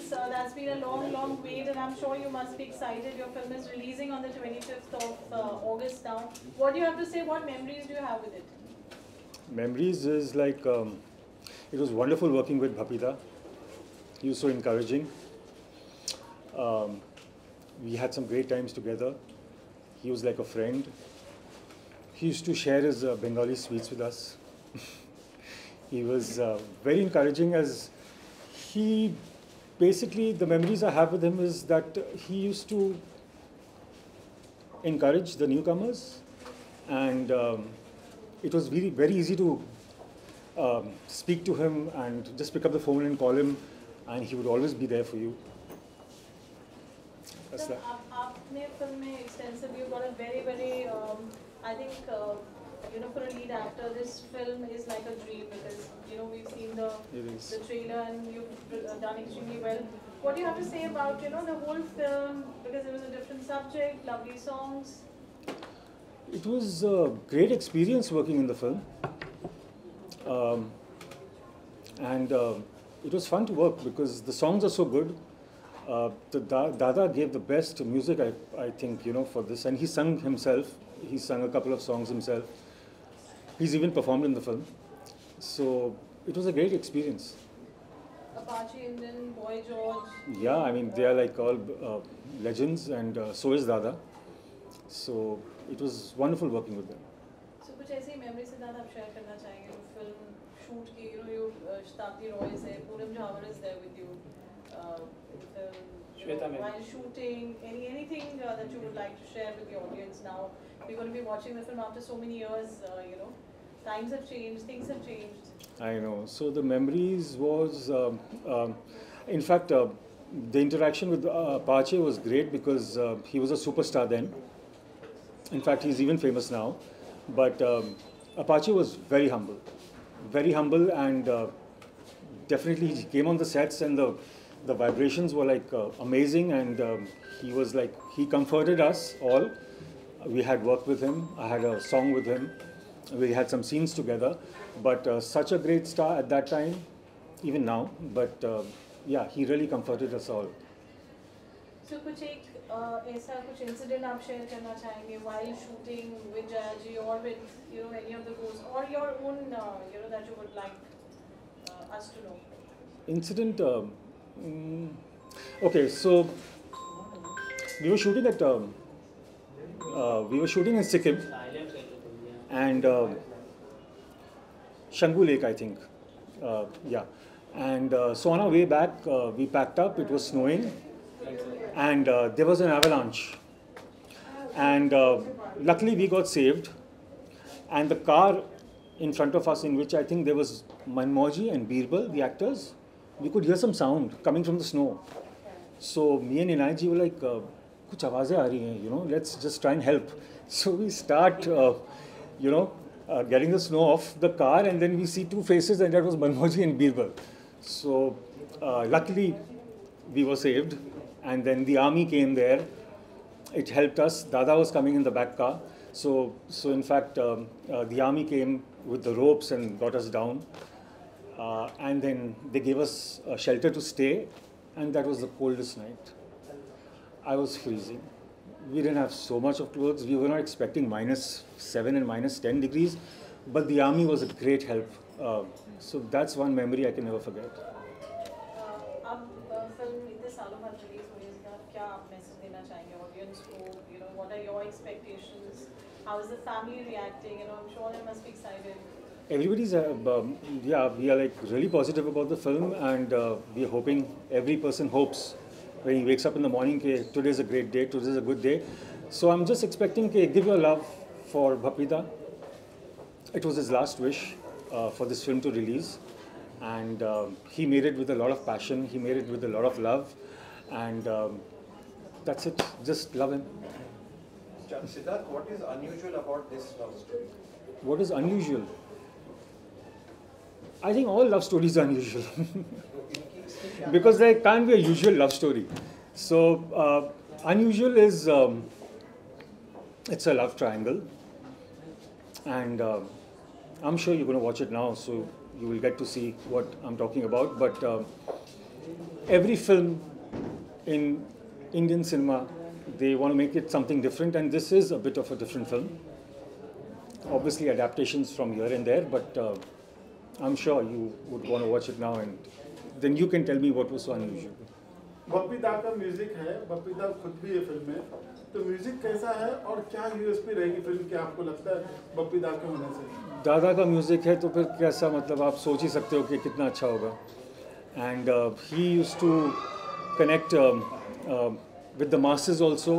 since that's been a long, long wait, and I'm sure you must be excited. Your film is releasing on the 25th of August now. What do you have to say? What memories do you have with it? Memories is like, it was wonderful working with Bapida. He was so encouraging. Um, we had some great times together. He was like a friend. He used to share his Bengali sweets with us. He was very encouraging, as he basically, the memories I have with him is that he used to encourage the newcomers, and it was very, very easy to speak to him and just pick up the phone and call him, and he would always be there for you. That's Sir, that. आपने film में extensively you got a very, very I think for a lead actor this film is like a dream, because we've seen the trailer and you've done extremely well. What do you have to say about the whole film, because it was a different subject, lovely songs? It was a great experience working in the film, and it was fun to work because the songs are so good. Dada gave the best music, I think, for this, and he sung himself. He sung a couple of songs himself. He's even performed in the film. So it was a great experience. Apache Indian, Boy George. Yeah, I mean, they are like all legends, and so is Dada. So it was wonderful working with them. So कुछ ऐसी memories से आप share करना चाहेंगे? Film shoot की, Shatabdi Roy is there, Poonam Jhawar is there with you. While shooting, anything that you would like to share with the audience now? We're going to be watching the film after so many years. Times have changed, things have changed. I know. So the memories was, in fact, the interaction with Apache was great because he was a superstar then. In fact, he's even famous now. But Apache was very humble, and definitely he came on the sets, and the vibrations were like amazing, and he was like, he comforted us all. We had worked with him. I had a song with him. We had some scenes together. But such a great star at that time, even now. But yeah, he really comforted us all. So कुछ एक ऐसा कुछ incident आप share करना चाहेंगे while shooting with Jayaji or with any of the crews, or your own that you would like us to know? Incident. Okay, so we were shooting at in Sikkim, and Shangu Lake, I think. Yeah, and so on our way back, we packed up. It was snowing, and there was an avalanche, and luckily we got saved. And the car in front of us, in which I think there was Manmoji and Birbal, the actors, we could hear some sound coming from the snow. So me and Inayaji were like, kuch awaze aa rahi hain, let's just try and help. So we start, getting the snow off the car, and then we see two faces, and that was Manmoji and Birbal. So luckily we were saved, and then the army came there. It helped us. Dada was coming in the back car. So in fact, the army came with the ropes and got us down. And then they gave us a shelter to stay, and that was the coldest night. I was freezing. We didn't have so much of clothes. We were not expecting -7 and -10 degrees, but the army was a great help. So that's one memory I can never forget. अब film इतने सालों बाद release हुई है, इसका क्या आप message देना चाहेंगे ऑडियंस को? What are your expectations? How is the family reacting? I'm sure they must be excited. Everybody's, yeah, we are like really positive about the film, and we are hoping, every person hopes when he wakes up in the morning, today's a great day, today's a good day. So I'm just expecting, give your love for Bapida. It was his last wish for this film to release, and he made it with a lot of passion, he made it with a lot of love, and that's it, just love him. Siddharth, what is unusual about this love story? What is unusual? I think all love stories are unusual because there can't be a usual love story. So unusual is it's a love triangle, and I'm sure you're going to watch it now, so you will get to see what I'm talking about. But every film in Indian cinema, they want to make it something different, and this is a bit of a different film. Obviously adaptations from here and there, but I'm sure you would want to watch it now, and then you can tell me what was so unusual. Bappi दा का music है, बप्पी दा खुद भी ये film में, तो music कैसा है और क्या यूएसपी रहेगी फिल्म की, आपको लगता है बप्पी दा के होने से? दादा का म्यूज़िक है तो फिर कैसा, मतलब आप सोच ही सकते हो कि कितना अच्छा होगा. And he used to connect with the masses also.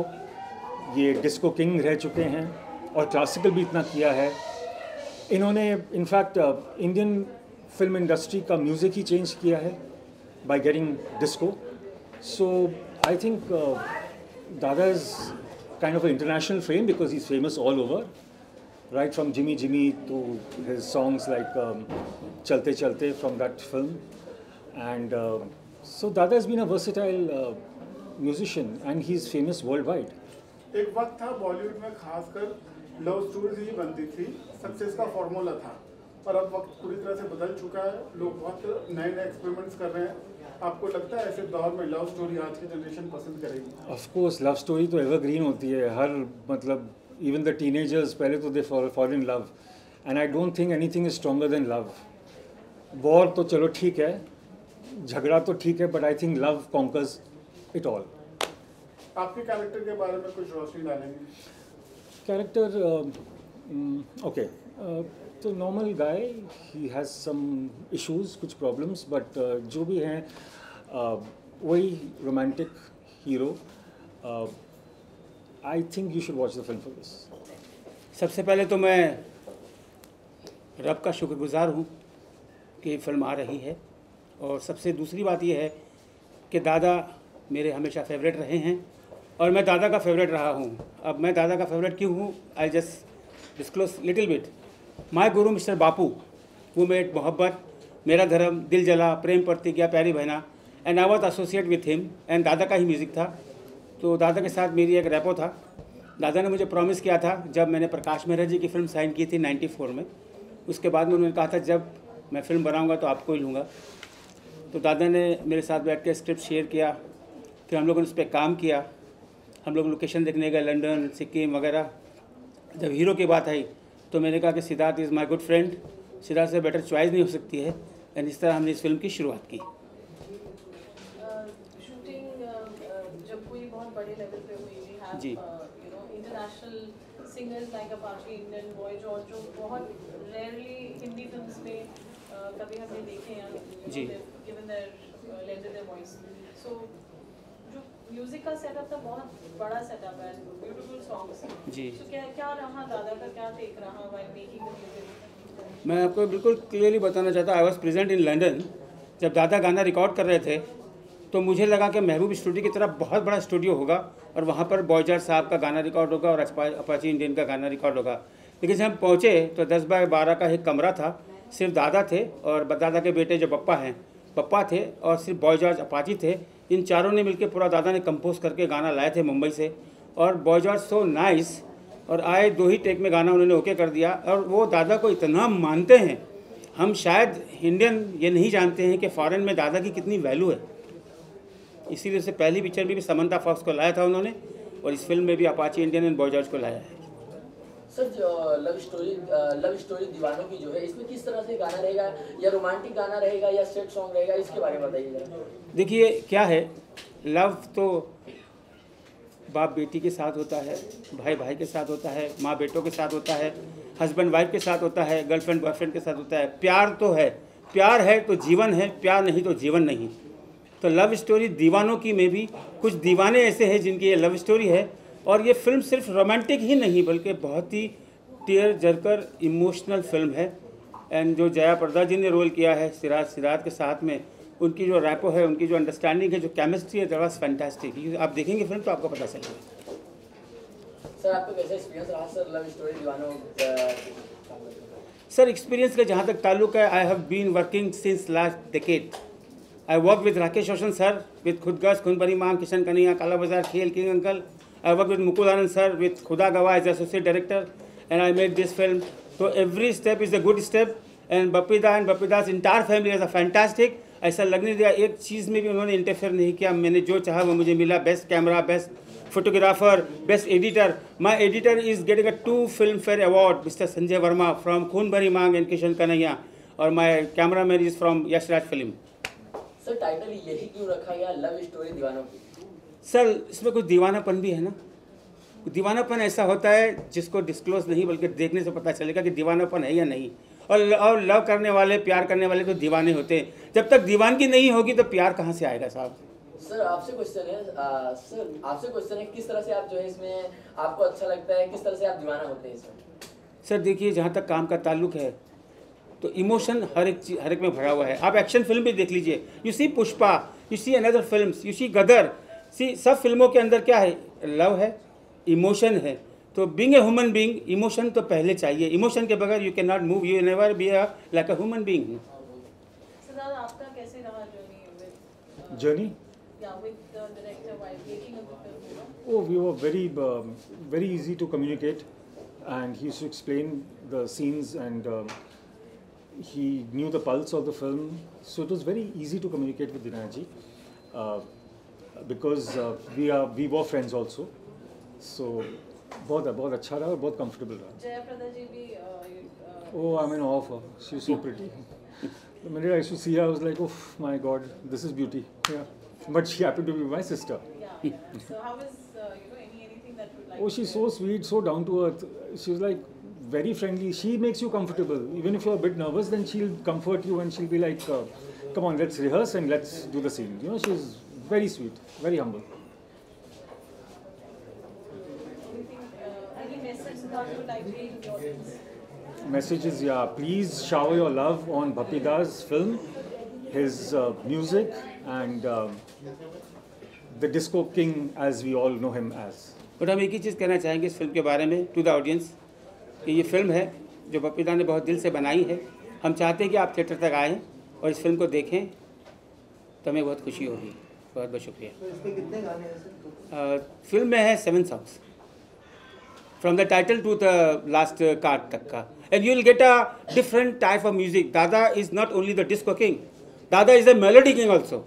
ये डिस्को किंग रह चुके हैं और क्लासिकल भी इतना किया है इन्होंने. इनफैक्ट इंडियन फिल्म इंडस्ट्री का म्यूज़िक ही चेंज किया है by getting disco. So I think Dada is kind of international fame because he is famous all over, right from Jimmy Jimmy to his songs like Chalte Chalte from that film. And so Dada has been a versatile musician and he's famous worldwide. एक वक्त था बॉलीवुड में खासकर love stories ही बनती थी, success का formula था, और अब वक्त पूरी तरह से बदल चुका है. लोग बहुत नए नए एक्सपेरिमेंट्स कर रहे हैं. आपको लगता है ऐसे दौर में लव स्टोरी आज की जनरेशन पसंद करेगी? Of course, love story तो evergreen होती है. हर मतलब even the teenagers पहले तो they fall in love, and I don't think anything is stronger than love. War तो चलो ठीक है, झगड़ा तो ठीक है, but I think love conquers it all. आपके कैरेक्टर के बारे में कुछ रोशनी डालेंगे? कैरेक्टर okay, तो normal guy, he has some issues, कुछ प्रॉब्लम्स, बट जो भी हैं वही romantic hero. I think you should watch the film for this. सबसे पहले तो मैं रब का शुक्रगुजार हूँ कि फिल्म आ रही है, और सबसे दूसरी बात यह है कि दादा मेरे हमेशा फेवरेट रहे हैं और मैं दादा का फेवरेट रहा हूँ. अब मैं दादा का फेवरेट क्यों हूँ, I just disclose little bit. My Guru mister बापू, वो मेड मोहब्बत, मेरा धर्म, दिल जला, प्रेम प्रतिज्ञा, प्यारी बहना, and I was associate with him, and दादा का ही म्यूज़िक था. तो दादा के साथ मेरी एक रैपो था. दादा ने मुझे प्रॉमिस किया था जब मैंने प्रकाश मेहरा जी की फ़िल्म साइन की थी 94 में, उसके बाद में उन्होंने कहा था जब मैं फ़िल्म बनाऊंगा तो आपको ही लूँगा. तो दादा ने मेरे साथ बैठ के स्क्रिप्ट शेयर किया, फिर हम लोगों ने उस पर काम किया. हम लोग लोकेशन देखने गए, लंदन, सिक्किम वगैरह. जब हीरो की बात आई तो मैंने कहा कि Siddharth is my good friend, Siddharth से बेटर चॉइस नहीं हो सकती है, एंड इस तरह हमने इस फिल्म की शुरुआत की. जब कोई बहुत बड़े लेवल पे हुई, we have ji. international singers like Apache, Indian Boy George, जो बहुत rarely हिंदी फिल्म्स में कभी हमने देखे हैं, जी. given their lended their voice. So जो म्यूजिक का सेटअप था बहुत बड़ा सेटअप है, ब्यूटीफुल सॉन्ग्स. जी. So क्या रहा दादा का, क्या टेक रहा while making the music? मैं आपको बिल्कुल क्लियरली बताना चाहता हूँ, I was present in London. जब दादा गाना रिकॉर्ड कर रहे थे तो मुझे लगा कि महबूब स्टूडियो की तरह बहुत बड़ा स्टूडियो होगा और वहाँ पर बॉयजर साहब का गाना रिकॉर्ड होगा और अपाची इंडियन का गाना रिकॉर्ड होगा. लेकिन जब हम पहुँचे तो 10 बाय 12 का एक कमरा था, सिर्फ दादा थे और दादा के बेटे जो पप्पा थे और सिर्फ बॉयजॉर्ज अपाची थे. इन चारों ने मिलकर पूरा दादा ने कंपोज करके गाना लाए थे मुंबई से, और बॉयजॉर्ज सो नाइस, और आए 2 ही टेक में गाना उन्होंने ओके कर दिया. और वो दादा को इतना मानते हैं, हम शायद इंडियन ये नहीं जानते हैं कि फ़ॉरेन में दादा की कितनी वैल्यू है. इसीलिए से पहली पिक्चर में भी समंता फॉक्स को लाया था उन्होंने, और इस फिल्म में भी अपाची इंडियन एंड बॉयजॉर्ज को लाया है. सर, जो लव स्टोरी दीवानों की जो है, इसमें किस तरह से गाना रहेगा, या रोमांटिक गाना रहेगा या सेट सॉन्ग रहेगा, इसके बारे में बताइए. देखिए क्या है, लव तो बाप बेटी के साथ होता है, भाई भाई के साथ होता है, माँ बेटों के साथ होता है, हस्बैंड वाइफ के साथ होता है, गर्लफ्रेंड बॉयफ्रेंड के साथ होता है. प्यार तो है, प्यार है तो जीवन है, प्यार नहीं तो जीवन नहीं. तो लव स्टोरी दीवानों की में भी कुछ दीवाने ऐसे हैं जिनकी ये लव स्टोरी है. और ये फिल्म सिर्फ रोमांटिक ही नहीं बल्कि बहुत ही टीयर जरकर इमोशनल फिल्म है. एंड जो जया प्रदा जी ने रोल किया है सिद्धार्थ के साथ में, उनकी जो रैपो है, उनकी जो अंडरस्टैंडिंग है, जो केमिस्ट्री है, दैट वाज फैंटास्टिक. आप देखेंगे फिल्म तो आपको पता चलेगा. सर, आपका कैसा एक्सपीरियंस रहा सर लव स्टोरी दीवानों? सर, एक्सपीरियंस का जहाँ तक ताल्लुक है, I have been working since last decade. I worked with Rakesh Roshan sir, with Khudgas, Khun Bani Maan, Kishan Kaniya, Kala Bazaar, Khel King Uncle. I worked with Mukul Anand sir, with Khuda Gawai as associate director, and I made this film. So every step is a good step, and Bappi Da and Bappi Da's entire family is a fantastic. ऐसा लगने दिया, एक चीज़ में भी उन्होंने interfere नहीं किया। मैंने जो चाहा वो मुझे मिला, best camera, best photographer, best editor. My editor is getting a 2 Filmfare award, mister Sanjay Verma from Khoon Bhari Maang and Kishan Kanhaiya, और my cameraman is from Yashraj film. Sir title यही क्यों रखा गया, लव स्टोरी दीवानों की? सर इसमें कुछ दीवानापन भी है ना। दीवानापन ऐसा होता है जिसको डिस्क्लोज नहीं, बल्कि देखने से पता चलेगा कि दीवानापन है या नहीं। और लव करने वाले, प्यार करने वाले तो दीवाने होते हैं। जब तक दीवानगी नहीं होगी तो प्यार कहाँ से आएगा साहब। सर आपसे क्वेश्चन है किस तरह से आप जो है इसमें आपको अच्छा लगता है, किस तरह से आप दीवाना होते हैं इसमें? सर देखिए, जहाँ तक काम का ताल्लुक है तो इमोशन हर एक में भरा हुआ है। आप एक्शन फिल्म भी देख लीजिए, you see Pushpa, you see another films, you see Gadar, see सब फिल्मों के अंदर क्या है, लव है, इमोशन है। तो being a human being, emotion तो पहले चाहिए। इमोशन के बगैर you can not move, you never be like a human being. Siddharth, आपका कैसे रहा journey Journey? with the director while making of the film? Oh, we were very easy to communicate, and he used to explain the scenes, and he knew the pulse of the film, so it was very easy to communicate with Dinaji, because we were friends also, so बहुत अच्छा रहा और बहुत comfortable रहा. जयप्रदा जी भी Oh, I'm in awe of her. She's so pretty. The minute I used to see her, I was like, oh my God, this is beauty. Yeah. But she happened to be my sister. yeah. So how is anything that you like? Oh, she's so sweet, so down to earth. She's like very friendly. She makes you comfortable. Even if you're a bit nervous, then she'll comfort you and she'll be like, come on, let's rehearse and let's do the scene. You know, she's very sweet, very humble. Any message that you like to give the audience? Messages, yeah. Please shower your love on Bappida's film, his music, and the disco king as we all know him as. But हम एक ही चीज़ कहना चाहेंगे इस film के बारे में to the audience कि ये फिल्म है जो बप्पीदा ने बहुत दिल से बनाई है। हम चाहते हैं कि आप थिएटर तक आएँ और इस फिल्म को देखें, तो हमें बहुत खुशी होगी। बहुत बहुत शुक्रिया। तो इसमें कितने गाने हैं सर? फिल्म में है 7 songs, from the title to the last card तक का, and you will get a different type of music. Dada is not only the disco king, Dada is a melody king also.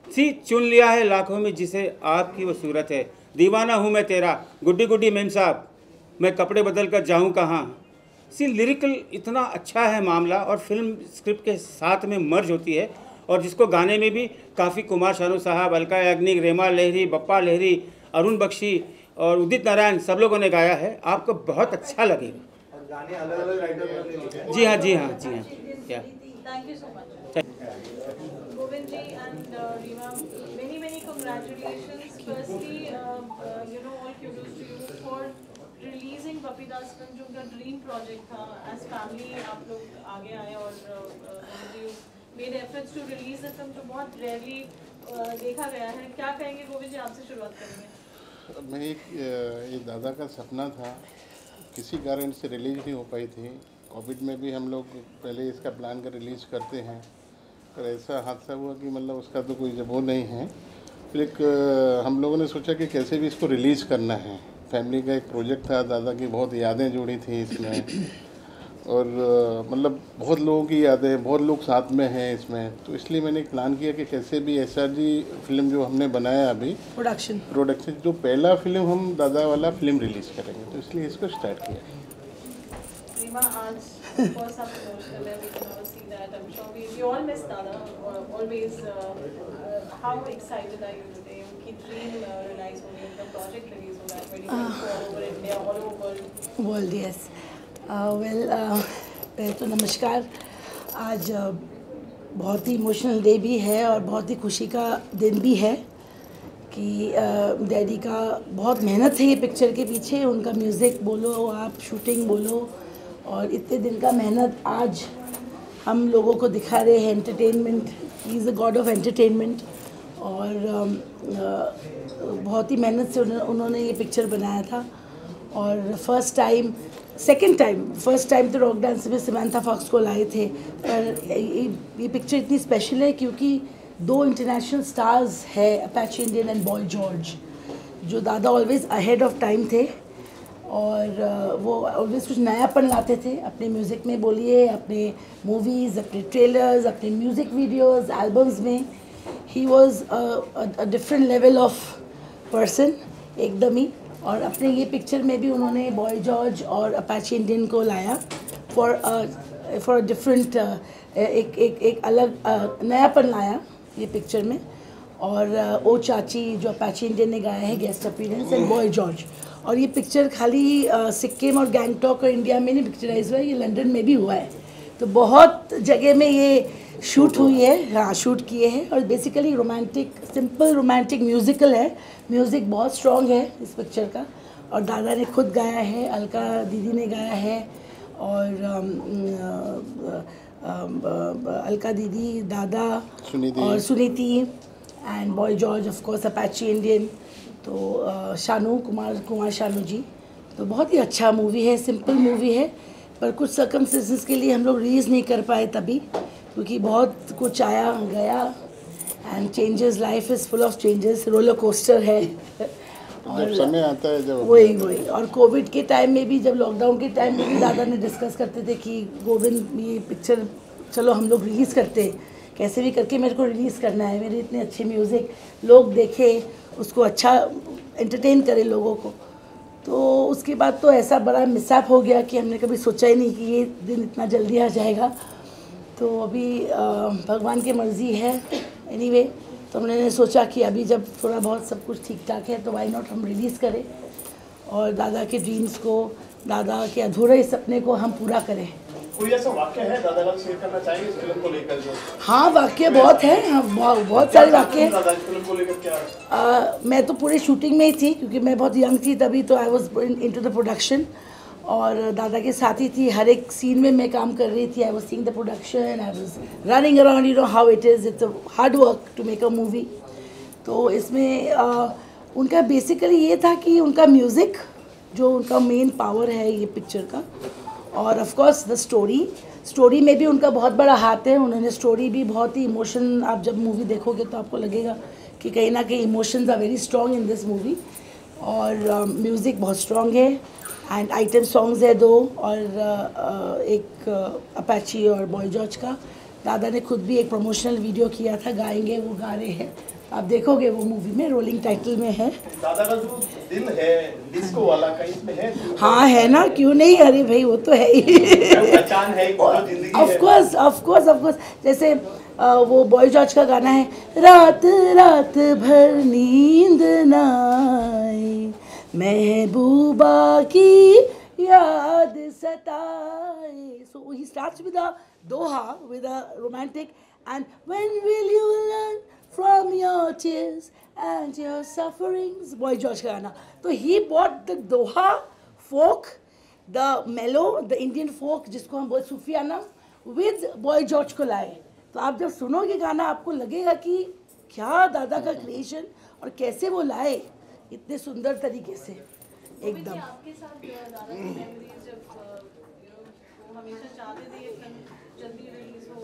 See चुन लिया है लाखों में जिसे आपकी वो सूरत है, दीवाना हूँ मैं तेरा, गुड्डी गुड्डी मेम साहब, मैं कपड़े बदल कर जाऊँ कहाँ। सी लिरिकल इतना अच्छा है मामला, और फिल्म स्क्रिप्ट के साथ में मर्ज होती है, और जिसको गाने में भी काफ़ी कुमार शानू साहब, अलका याग्निक, रेमा लहरी, बप्पा लहरी, अरुण बख्शी और उदित नारायण सब लोगों ने गाया है। आपको बहुत अच्छा लगेगा। और गाने अलग-अलग राइटर ने लिखे हैं? जी हाँ, जी हाँ, जी हाँ। क्या Thank you so much. Govind ji and Reema, many congratulations. Firstly, all kudos to you for releasing Bappida's film, जो उनका dream project था. As family आप लोग आगे आए और you made efforts to release the film, जो बहुत rarely देखा गया है. क्या कहेंगे गोविंद जी, आपसे शुरुआत करेंगे? मैं ये दादा का सपना था, किसी कारण से रिलीज नहीं हो पाई थी। कोविड में भी हम लोग पहले इसका प्लान कर रिलीज़ करते हैं, पर ऐसा हादसा हुआ कि मतलब उसका तो कोई वो नहीं है। फिर एक हम लोगों ने सोचा कि कैसे भी इसको रिलीज़ करना है। फैमिली का एक प्रोजेक्ट था, दादा की बहुत यादें जुड़ी थी इसमें, और मतलब बहुत लोगों की यादें, बहुत लोग साथ में हैं इसमें, तो इसलिए मैंने एक प्लान किया कि कैसे भी SRG फिल्म जो हमने बनाया अभी प्रोडक्शन जो पहला फिल्म हम दादा वाला फिल्म रिलीज़ करेंगे, तो इसलिए इसको स्टार्ट किया। Reema, आज first half emotional है, we can all see that. I'm sure we all miss Dada always. How excited are you today? उनकी dream realize हो गई, उनका project release हो गया 2024 all over India, all over world. Yes. पहले तो नमस्कार। आज बहुत ही इमोशनल डे भी है और बहुत ही खुशी का दिन भी है कि डैडी का बहुत मेहनत है ये पिक्चर के पीछे। उनका म्यूज़िक बोलो, आप शूटिंग बोलो, और इतने दिन का मेहनत आज हम लोगों को दिखा रहे हैं। Entertainment, he is a God of entertainment, और बहुत ही मेहनत से उन्होंने ये पिक्चर बनाया था। और फर्स्ट टाइम तो रॉक डांस में समांथा फॉक्स को लाए थे, पर ये पिक्चर इतनी स्पेशल है क्योंकि 2 इंटरनेशनल स्टार्स है, Apache Indian and boy George, जो दादा ऑलवेज अहेड ऑफ टाइम थे। और वो ऑलवेज कुछ नयापन लाते थे अपने म्यूज़िक में, बोलिए अपने मूवीज़, अपने ट्रेलर्स, अपने म्यूज़िक वीडियोस, एल्बम्स में। He was a different level of person एकदम ही। और अपने ये पिक्चर में भी उन्होंने बॉय जॉर्ज और अपाची इंडियन को लाया फॉर डिफरेंट एक अलग नयापन लाया ये पिक्चर में। और ओ चाची जो अपाची इंडियन ने गाया है guest appearance, and boy George. और ये पिक्चर खाली सिक्किम और गैंगटॉक और इंडिया में नहीं पिक्चराइज हुआ है, ये लंदन में भी हुआ है। तो बहुत जगह में ये शूट हुई है, हाँ शूट किए हैं। और basically romantic, simple romantic musical है। म्यूज़िक बहुत स्ट्रॉन्ग है इस पिक्चर का। और दादा ने खुद गाया है, अलका दीदी ने गाया है, और अलका दीदी, दादा और Suniti, and boy George of course Apache Indian, तो शानू कुमार शानू जी। तो बहुत ही अच्छा मूवी है, सिंपल मूवी है, पर कुछ सर्कमस्टेंसेस के लिए हम लोग रिलीज़ नहीं कर पाए तभी, क्योंकि बहुत कुछ आया गया। And changes, life is full of changes, roller coaster है। और समय आता है जब वही और कोविड के टाइम में भी, जब लॉकडाउन के टाइम में भी दादा ने डिस्कस करते थे कि गोविंद ये पिक्चर चलो हम लोग रिलीज़ करते हैं, कैसे भी करके मेरे को रिलीज़ करना है। मेरे इतने अच्छे म्यूज़िक लोग देखे, उसको अच्छा एंटरटेन करे लोगों को। तो उसके बाद तो ऐसा बड़ा मिसअप हो गया कि हमने कभी सोचा ही नहीं कि ये दिन इतना जल्दी आ जाएगा। तो अभी भगवान की मर्ज़ी है एनीवे। तो हमने सोचा कि अभी जब थोड़ा बहुत सब कुछ ठीक ठाक है तो वाई नॉट हम रिलीज़ करें, और दादा के ड्रीम्स को, दादा के अधूरे सपने को हम पूरा करें। कोई ऐसा वाक्य है दादा का शेयर करना चाहेंगे इस फिल्म को लेकर जो? हाँ वाक्य बहुत है, हाँ बहुत सारे वाक्य हैं। दादा इस फिल्म को लेकर क्या? मैं तो पूरी शूटिंग में ही थी, क्योंकि मैं बहुत यंग थी तभी, तो I was into the production, और दादा के साथ ही थी। हर एक सीन में मैं काम कर रही थी। I was seeing the production, I was running around, you know how it is, it's a hard work to make a movie. तो इसमें उनका बेसिकली ये था कि उनका म्यूज़िक जो उनका मेन पावर है ये पिक्चर का, और ऑफ कोर्स द स्टोरी में भी उनका बहुत बड़ा हाथ है। उन्होंने स्टोरी भी बहुत ही इमोशन, आप जब मूवी देखोगे तो आपको लगेगा कि कहीं ना कहीं emotions are very strong in this movie. और म्यूज़िक बहुत स्ट्रॉन्ग है, एंड आइटम सॉन्ग्स है 2, और एक अपाची और बॉय जॉर्ज का। दादा ने खुद भी एक प्रमोशनल वीडियो किया था, गाएंगे, वो गा रहे हैं, आप देखोगे वो मूवी में, रोलिंग टाइटल में है। दादा का जो दिल है डिस्को वाला का इसमें है? हाँ है ना, क्यों नहीं, अरे भाई वो तो है ही। पहचान है, जिंदगी है। ऑफ कोर्स जैसे वो बॉय जॉर्ज का गाना है, रात रात भर नींद ना आई, महबूबा की याद सताए। So he starts with a doha, with a romantic, and when will you learn from your tears and your sufferings, Boy George का गाना। तो he brought the doha folk, the mellow, the Indian folk जिसको हम बोलते सूफियाना, with Boy George को लाए। तो आप जब सुनोगे गाना आपको लगेगा कि क्या दादा का क्रिएशन, और कैसे वो लाए इतने सुंदर तरीके से एकदम। आपके साथ दादा की मेमोरीज जब वो हमेशा चाहते थे ये फिल्म जल्दी रिलीज हो।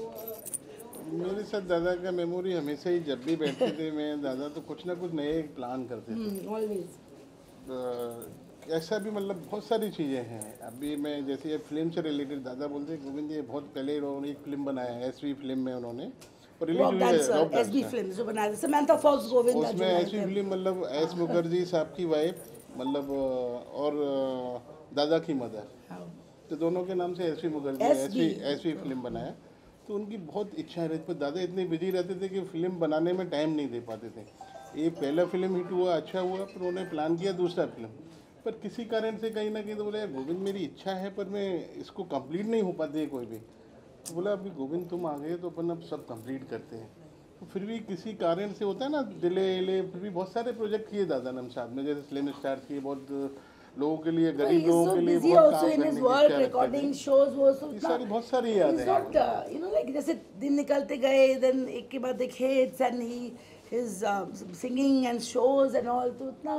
मेरे साथ दादा का मेमोरी हमेशा ही, जब भी बैठते थे मैं दादा तो कुछ ना कुछ नए प्लान करते थे ऑलवेज। ऐसा भी मतलब बहुत सारी चीज़ें हैं। अभी मैं जैसे ये फिल्म से रिलेटेड दादा बोलते हैं गोविंद ये बहुत पहले उन्होंने एक फिल्म बनाया है एसवी फिल्म में उन्होंने, और रिलीज हुई है एसबी फिल्म जो बनाया था समंथा फॉक्स गोविंद। उसमें एसवी फिल्म मतलब एस मुखर्जी साहब की वाइफ मतलब और दादा की मदर, तो दोनों के नाम से एसवी मुखर्जी एसवी फिल्म बनाया। तो उनकी बहुत इच्छा रहती, पर दादा इतने बिजी रहते थे कि फिल्म बनाने में टाइम नहीं दे पाते थे। ये पहला फिल्म हिट हुआ, अच्छा हुआ, फिर उन्होंने प्लान किया दूसरा फिल्म, पर किसी कारण से कहीं ना कहीं तो बोले गोविंद मेरी इच्छा है पर मैं इसको कंप्लीट नहीं हो पाती है कोई भी। तो बोला अभी गोविंद तुम आ गए तो अपन अब सब कंप्लीट करते हैं। तो फिर भी किसी कारण से होता है ना डिले, फिर भी बहुत सारे प्रोजेक्ट किए दादा ने हम साथ में, जैसे फिल्म स्टार्ट किए, बहुत लोगों के लिए, गरीब लोगों के लिए बहुत काम करने की इच्छा रिकॉर्डिंग शोज वो सारी बहुत सारी यादें हैं। यू नो लाइक जैसे दिन निकलते गए, देन एक के बाद एक hits, and his singing and shows and all, तो इतना,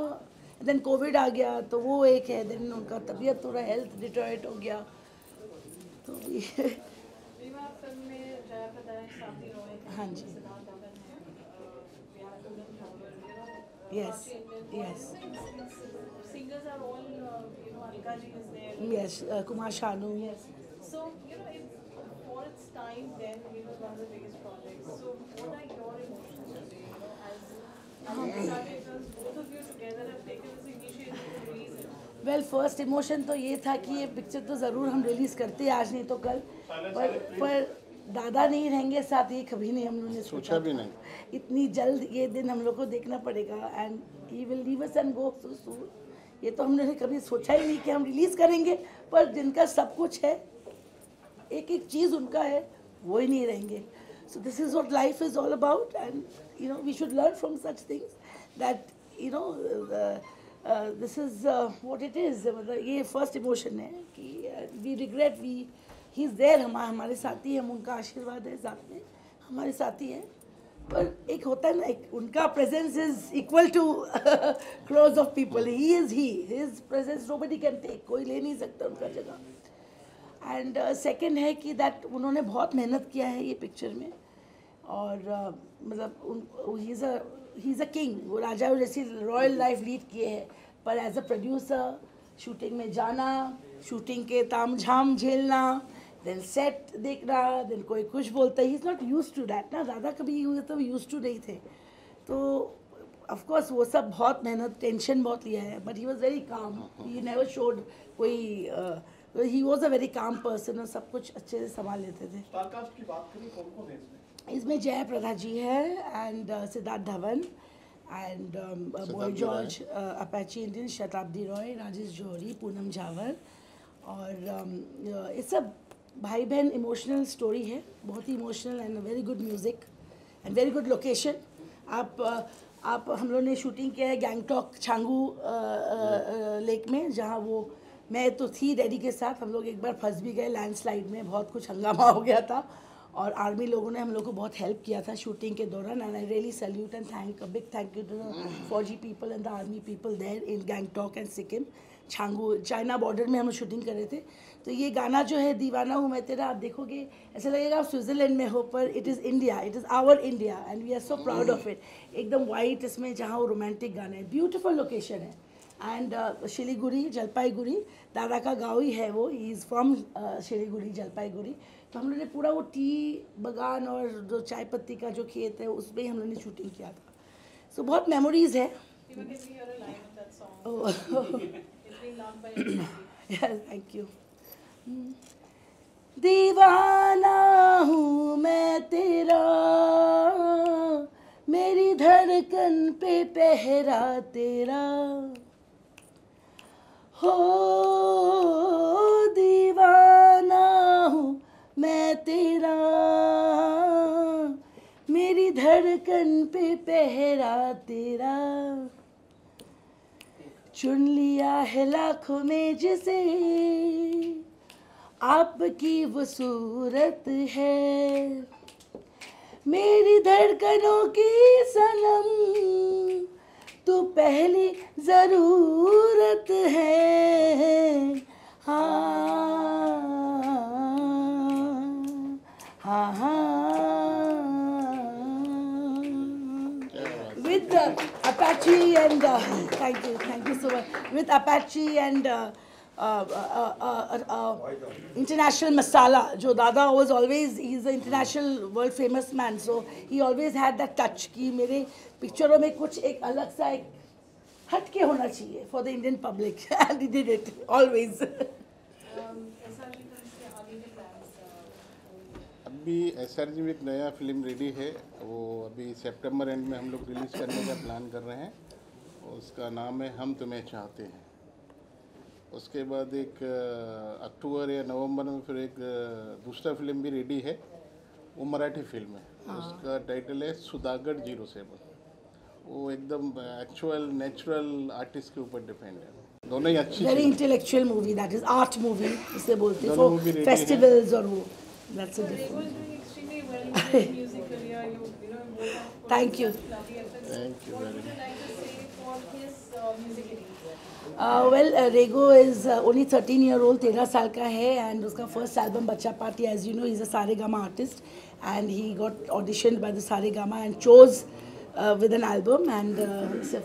देन कोविड आ गया तो वो एक है, देन उनका तबीयत थोड़ा हेल्थ डिटोरेट हो गया। तो फिल्म में जयाप्रदा साथी रोए थे। हाँ जी। Yes. Apache Indian. Yes. Singers are all, Alka ji is there. Yes, Kumar Sanu. Yes. So, for its time then, it was one of the biggest projects. So, what are your emotions today, as filmmakers, both of you together have taken this initiative to release it? Well first emotion तो ये था कि ये picture तो ज़रूर हम release करते हैं, आज नहीं तो कल, पर दादा नहीं रहेंगे साथ, ये कभी नहीं हम लोगों ने सोचा भी नहीं। इतनी जल्द ये दिन हम लोग को देखना पड़ेगा, and he will leave us and go so soon. ये तो हमने कभी सोचा ही नहीं कि हम रिलीज़ करेंगे, पर जिनका सब कुछ है, एक एक चीज़ उनका है, वो ही नहीं रहेंगे। So this is what life is all about, and we should learn from such things that this is what it is. मतलब ये फर्स्ट इमोशन है कि we regret, he is there, हमारे साथी हैं, हम उनका आशीर्वाद है साथ में, हमारे साथी हैं, पर एक होता है ना, एक उनका presence is equal to crores of people, his presence nobody can take, कोई ले नहीं सकता उनका जगह। एंड सेकंड है कि दैट उन्होंने बहुत मेहनत किया है ये पिक्चर में, और मतलब ही इज़ अ किंग, वो राजा जैसी रॉयल लाइफ लीड किए हैं, पर एज अ प्रोड्यूसर शूटिंग में जाना, शूटिंग के ताम झाम झेलना, देन सेट देखना, देन कोई कुछ बोलता है, he is not use to that ना, दादा कभी हुए तो यूज टू नहीं थे, तो ऑफकोर्स वो सब बहुत मेहनत, टेंशन बहुत लिया है, but he was very calm, he never showed कोई, he was a very calm person, और सब कुछ अच्छे से संभाल लेते थे। स्टारकास्ट की बात करें, कौन कौन है इसमें? इसमें जय प्रदा जी है, and Siddharth Dhawan, and boy George, Apache Indian, शताब्दी रॉय, राजेश जौहरी, पूनम झावर, और ये सब भाई बहन इमोशनल स्टोरी है, बहुत ही emotional, and very good music and very good location. आप हम लोगों ने शूटिंग किया है गैंगटॉक छांगू लेक में, जहाँ वो मैं तो थी डैडी के साथ, हम लोग एक बार फंस भी गए लैंडस्लाइड में, बहुत कुछ हंगामा हो गया था, और आर्मी लोगों ने हम लोग को बहुत हेल्प किया था शूटिंग के दौरान, and I really salute and big thank you to the फौजी people and the army people there in Gangtok and Sikkim, Changu China border में हम शूटिंग कर रहे थे। तो ये गाना जो है दीवाना हूँ मैं तेरा, आप देखोगे ऐसा लगेगा आप स्विट्ज़रलैंड में हो, पर it is India, it is our India, and we are so proud of it. एकदम वाइट इसमें, जहाँ वो रोमांटिक गाना है, ब्यूटीफुल लोकेशन है, एंड शिलीगुड़ी जलपाईगुड़ी, दादा का गाँव ही है वो, he is from Siliguri Jalpaiguri. तो हम लोग ने पूरा वो टी बगान और जो चाय पत्ती का जो खेत है उसमें ही हम लोग ने शूटिंग किया था, सो बहुत मेमोरीज है। Thank you. दीवाना हूँ मैं तेरा, मेरी धड़कन पे पहरा तेरा, हो दीवाना हूँ मैं तेरा, मेरी धड़कन पे पहरा तेरा, चुन लिया है लाखों में जिसे आपकी वो सूरत है, मेरी धड़कनों की सनम तू पहली ज़रूरत है, हाँ हाँ हाँ। With Apache and thank you so much. With Apache and international masala, जो दादा was always, he is an international world famous man, so he always had that touch कि मेरे पिक्चरों में कुछ एक अलग सा एक हट के होना चाहिए for the Indian public, and he did it always. अभी SRG में एक नया फिल्म रेडी है, वो अभी सितंबर एंड में हम लोग रिलीज़ करने का प्लान कर रहे हैं, उसका नाम है हम तुम्हें चाहते हैं। उसके बाद एक अक्टूबर या नवंबर में फिर एक दूसरा फिल्म भी रेडी है, वो मराठी फिल्म है, उसका टाइटल है सुदागढ़ 07। वो एकदम एक्चुअल नेचुरल आर्टिस्ट के ऊपर डिपेंड है, दोनों ही अच्छी, very intellectual movie, that is art movie इसे बोलते हैं, फॉर फेस्टिवल्स और वो, that's a different. Thank you very well, Rego is only 13-year-old, 13 साल का है, एंड उसका first album Bachcha Party, as you know, he is a Saregama artist, and he got auditioned by the Saregama and chose with an album, and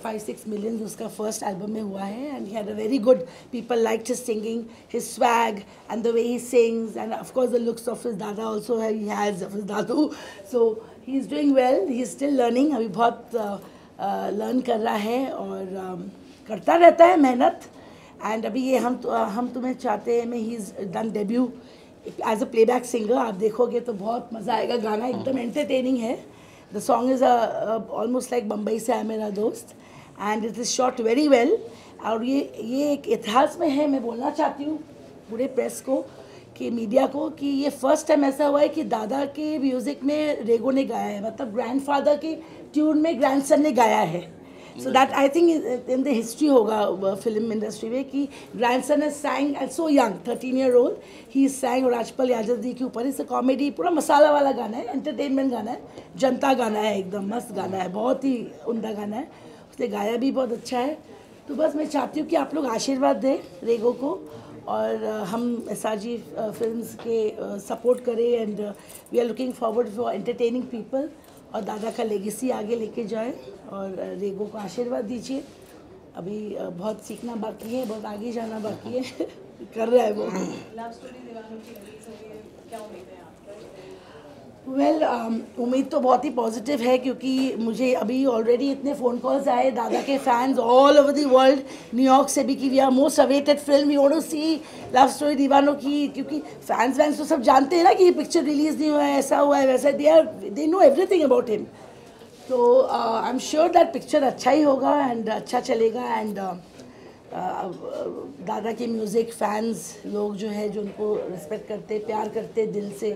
5-6 million उसका first album में हुआ है, and he had a very good, people liked his singing, his swag and the way he sings, and of course the looks of his dada also he has of his dadu, so he is doing well, he is still learning, अभी बहुत learn कर रहा है और करता रहता है मेहनत, and अभी ये हम तुम्हें चाहते हैं में he is done debut as a playback singer, आप देखोगे तो बहुत मज़ा आएगा, गाना एकदम entertaining है. The song is almost like Bombay से आया मेरा दोस्त, and it is shot very well. और ये एक इतिहास में है, मैं बोलना चाहती हूँ पूरे प्रेस को कि मीडिया को कि ये फर्स्ट टाइम ऐसा हुआ है कि दादा के म्यूज़िक में रेगो ने गाया है, मतलब ग्रैंडफादर के ट्यून में ग्रैंडसन ने गाया है. So that I think in the history होगा फिल्म इंडस्ट्री में कि grandson has sang at so young, 13-year-old, he sang Rajpal Yadav ji के ऊपर. इस कॉमेडी पूरा मसाला वाला गाना है, एंटरटेनमेंट गाना है, जनता गाना है, एकदम मस्त गाना है, बहुत ही उम्दा गाना है, उसने गाया भी बहुत अच्छा है. तो बस मैं चाहती हूँ कि आप लोग आशीर्वाद दें रेगो को और हम SRG फिल्म्स के सपोर्ट करें, and we are looking forward for entertaining people और दादा का लेगेसी आगे लेके जाए और रेगो को आशीर्वाद दीजिए. अभी बहुत सीखना बाकी है, बहुत आगे जाना बाकी है. कर रहा है वो. लव स्टोरी दीवानों की रिलीज हो रही है, क्या उम्मीद है आपको? वेल उम्मीद तो बहुत ही पॉजिटिव है क्योंकि मुझे अभी ऑलरेडी इतने फ़ोन कॉल्स आए दादा के fans all over the world, New York से भी कि we are most awaited film, we want to see love story दीवानों की, क्योंकि फैंस तो सब जानते हैं ना कि ये पिक्चर रिलीज़ नहीं हुआ है, ऐसा हुआ है वैसा, they know everything about him. तो I am sure that picture अच्छा ही होगा एंड अच्छा चलेगा. एंड दादा के म्यूज़िक फैंस लोग जो है जो उनको रिस्पेक्ट करते प्यार करते दिल से,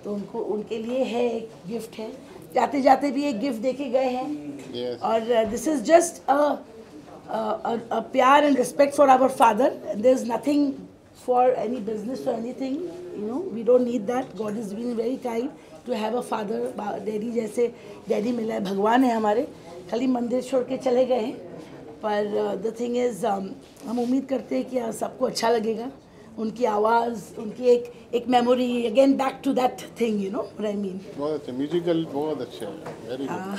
तो उनको उनके लिए है एक गिफ्ट है. जाते जाते भी एक गिफ्ट देके गए हैं और दिस इज़ जस्ट अ प्यार and respect for our father. There is nothing for any business और anything, you know, we don't need that. God is being very kind to have a father. Daddy जैसे daddy मिला है, भगवान है हमारे, खाली मंदिर छोड़ के चले गए हैं. पर द थिंग इज़ हम उम्मीद करते हैं कि सबको अच्छा लगेगा. उनकी आवाज़, उनकी एक memory, again back to that thing, you know what I mean. बहुत अच्छा म्यूजिकल, बहुत अच्छा है, वेरी गुड.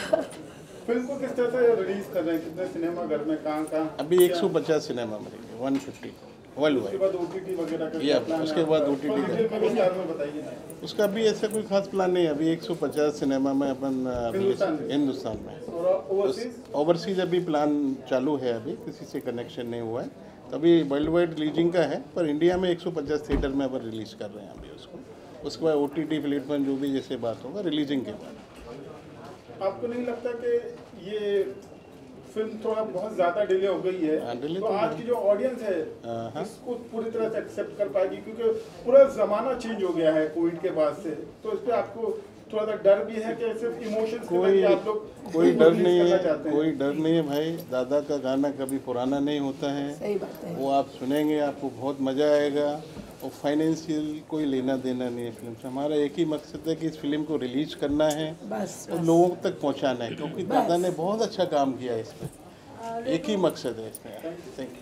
फिल्म को किस तरह से रिलीज कर रहे हैं, कितने सिनेमा घर में, कहाँ अभी 150 सिनेमा में 150 वर्ल्ड उसके वाइड. बाद OTT वगैरह का या प्लान है? उसके बाद OTT और डिटेल में विस्तार में बताइए. उसका भी ऐसा कोई खास प्लान नहीं है. अभी 150 सिनेमा में अपन हिंदुस्तान में. और ओवरसीज ओवरसीज अभी प्लान चालू है, अभी किसी से कनेक्शन नहीं हुआ है. तभी वर्ल्ड वाइड रिलीजिंग का है, पर इंडिया में 150 थिएटर में अपन रिलीज कर रहे हैं अभी उसको. उसके बाद OTT प्लेटफॉर्म जो भी जैसे बात होगा रिलीजिंग के बाद. आपको नहीं लगता कि ये फिल्म थोड़ा बहुत ज़्यादा डिले हो गई है? डिले तो तो आज की जो ऑडियंस है इसको पूरी तरह से एक्सेप्ट कर पाएगी, क्योंकि पूरा ज़माना चेंज हो गया है कोविड के बाद से. तो इस पर आपको थोड़ा सा डर भी है कि सिर्फ इमोशंस के वजह से आप लोग कोई डर नहीं है, कोई डर नहीं है भाई. दादा का गाना कभी पुराना नहीं होता है. सही बात है. वो आप सुनेंगे, आपको बहुत मज़ा आएगा. और फाइनेंशियल कोई लेना देना नहीं है फिल्म से. हमारा एक ही मकसद है कि इस फिल्म को रिलीज करना है बस और लोगों तक पहुंचाना है, क्योंकि दादा ने बहुत अच्छा काम किया है इसमें. एक ही मकसद है इसमें. Thank you.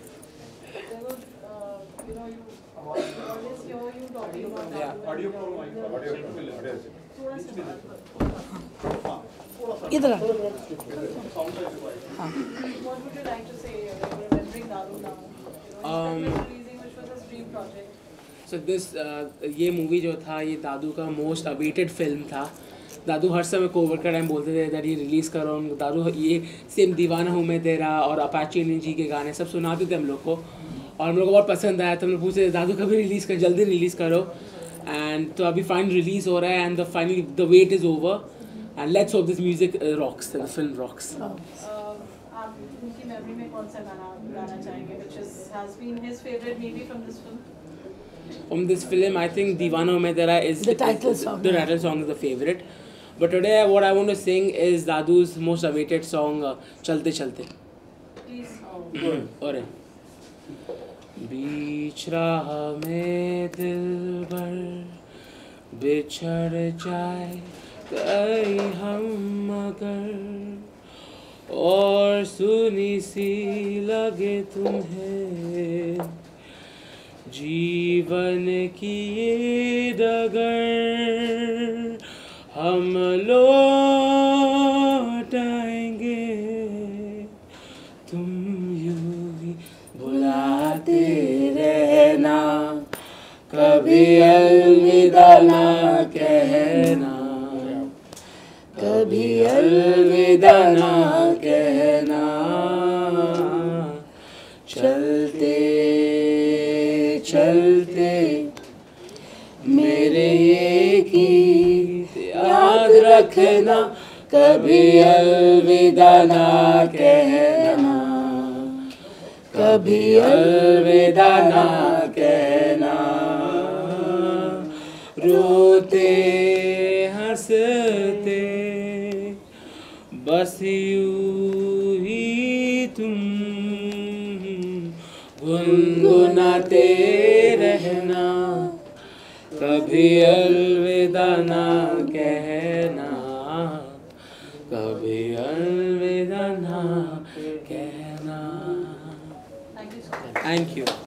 इधर आ. What would you like to say remembering Daru now? Releasing, which was his dream project. So this ये मूवी जो था ये दादू का मोस्ट अवेटेड फिल्म था. दादू हर समय कोविड का टाइम बोलते थे दैट ये रिलीज़ करो. दादू ये सेम दीवाना हूँ मैं तेरा और अपाची जी के गाने सब सुनाते थे हम लोग को और हम लोग को बहुत पसंद आया. तो हम लोग पूछते दादू कभी रिलीज़ कर, जल्दी रिलीज़ करो. एंड तो अभी फाइनल रिलीज़ हो रहा है and finally the wait is over and let's hope this music rocks, the film rocks. आप उनकी मेमोरी में कौन सा गाना गाना चाहेंगे which has been his favorite maybe from this film? From this film, I think Deewana Ho Main Tera is The title song. The title song is the favorite. But today, what I want to sing is Dadu's most awaited song, Chalte Chalte. Please. और बीच राह में दिल भर बिछड़ जाए कहीं हम अगर और सुनी सी लगे तुम्हें जीवन की ये डगर हम लौट आएंगे तुम यूं ही बुलाते रहना, कभी अलविदा ना कहना, कभी अलविदा ना कहना। चलते चलते मेरे ये गीत याद रखना, कभी अलविदा ना कहना, कभी अलविदा ना कहना। रोते हंसते बस यूं ही तुम गुनगुनाते रहना, कभी अलविदा ना कहना, कभी अलविदा ना कहना। Thank you so much. Thank you.